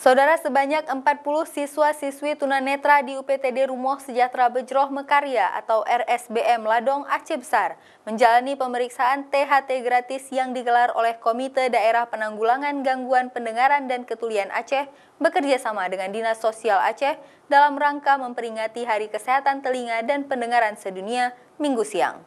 Saudara, sebanyak 40 siswa-siswi tunanetra di UPTD Rumoh Sejahtera Bejroh Mekarya atau RSBM Ladong Aceh Besar menjalani pemeriksaan THT gratis yang digelar oleh Komite Daerah Penanggulangan Gangguan Pendengaran dan Ketulian Aceh bekerja sama dengan Dinas Sosial Aceh dalam rangka memperingati Hari Kesehatan Telinga dan Pendengaran Sedunia Minggu siang.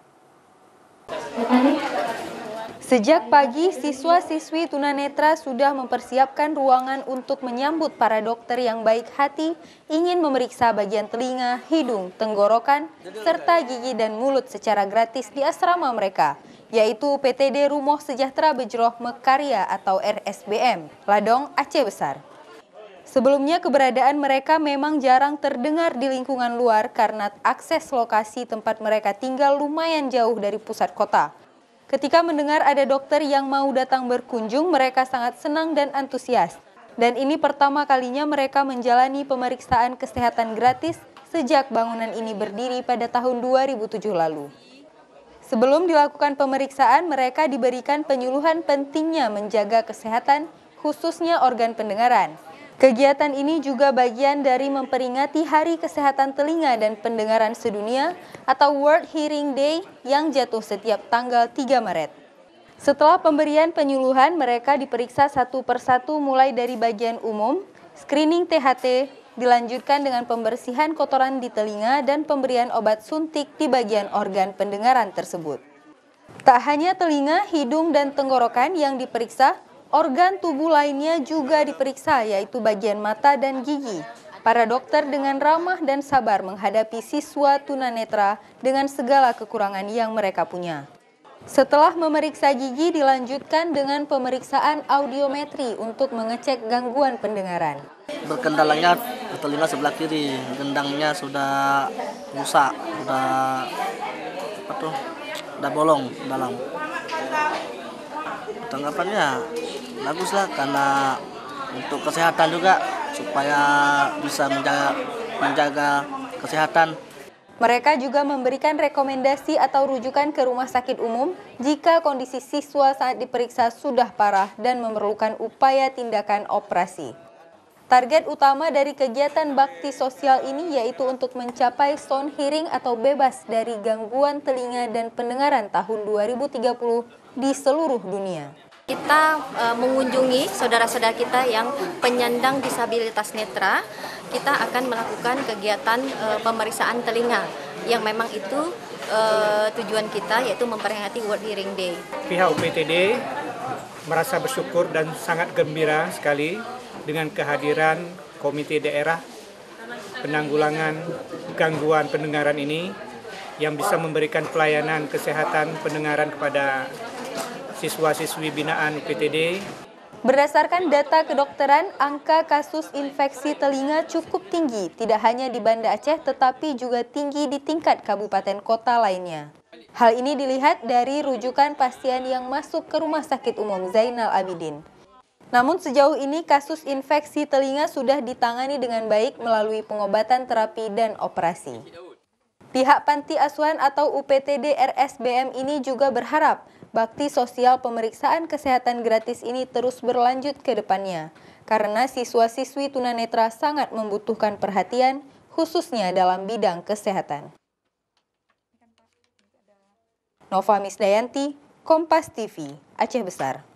Sejak pagi, siswa-siswi tunanetra sudah mempersiapkan ruangan untuk menyambut para dokter yang baik hati ingin memeriksa bagian telinga, hidung, tenggorokan, serta gigi dan mulut secara gratis di asrama mereka, yaitu UPTD Rumoh Sejahtera Bejroh Mekarya atau RSBM, Ladong Aceh Besar. Sebelumnya keberadaan mereka memang jarang terdengar di lingkungan luar karena akses lokasi tempat mereka tinggal lumayan jauh dari pusat kota. Ketika mendengar ada dokter yang mau datang berkunjung, mereka sangat senang dan antusias. Dan ini pertama kalinya mereka menjalani pemeriksaan kesehatan gratis sejak bangunan ini berdiri pada tahun 2007 lalu. Sebelum dilakukan pemeriksaan, mereka diberikan penyuluhan pentingnya menjaga kesehatan, khususnya organ pendengaran. Kegiatan ini juga bagian dari memperingati Hari Kesehatan Telinga dan Pendengaran Sedunia atau World Hearing Day yang jatuh setiap tanggal 3 Maret. Setelah pemberian penyuluhan, mereka diperiksa satu persatu mulai dari bagian umum, screening THT, dilanjutkan dengan pembersihan kotoran di telinga dan pemberian obat suntik di bagian organ pendengaran tersebut. Tak hanya telinga, hidung, dan tenggorokan yang diperiksa, organ tubuh lainnya juga diperiksa, yaitu bagian mata dan gigi. Para dokter dengan ramah dan sabar menghadapi siswa tunanetra dengan segala kekurangan yang mereka punya. Setelah memeriksa gigi, dilanjutkan dengan pemeriksaan audiometri untuk mengecek gangguan pendengaran. Berkendalanya di telinga sebelah kiri, gendangnya sudah rusak, udah bolong dalam. Tanggapannya baguslah karena untuk kesehatan juga supaya bisa menjaga kesehatan. Mereka juga memberikan rekomendasi atau rujukan ke rumah sakit umum jika kondisi siswa saat diperiksa sudah parah dan memerlukan upaya tindakan operasi. Target utama dari kegiatan bakti sosial ini yaitu untuk mencapai sound hearing atau bebas dari gangguan telinga dan pendengaran tahun 2030 di seluruh dunia. Kita mengunjungi saudara-saudara kita yang penyandang disabilitas netra. Kita akan melakukan kegiatan pemeriksaan telinga yang memang itu tujuan kita, yaitu memperingati World Hearing Day. Pihak UPTD merasa bersyukur dan sangat gembira sekali dengan kehadiran Komite Daerah Penanggulangan Gangguan Pendengaran ini yang bisa memberikan pelayanan kesehatan pendengaran kepada siswa-siswi binaan UPTD. Berdasarkan data kedokteran, angka kasus infeksi telinga cukup tinggi, tidak hanya di Banda Aceh tetapi juga tinggi di tingkat kabupaten kota lainnya. Hal ini dilihat dari rujukan pasien yang masuk ke Rumah Sakit Umum Zainal Abidin. Namun sejauh ini kasus infeksi telinga sudah ditangani dengan baik melalui pengobatan, terapi, dan operasi. Pihak Panti Asuhan atau UPTD RSBM ini juga berharap bakti sosial pemeriksaan kesehatan gratis ini terus berlanjut ke depannya, karena siswa-siswi tunanetra sangat membutuhkan perhatian, khususnya dalam bidang kesehatan. Nova Misdayanti, Kompas TV, Aceh Besar.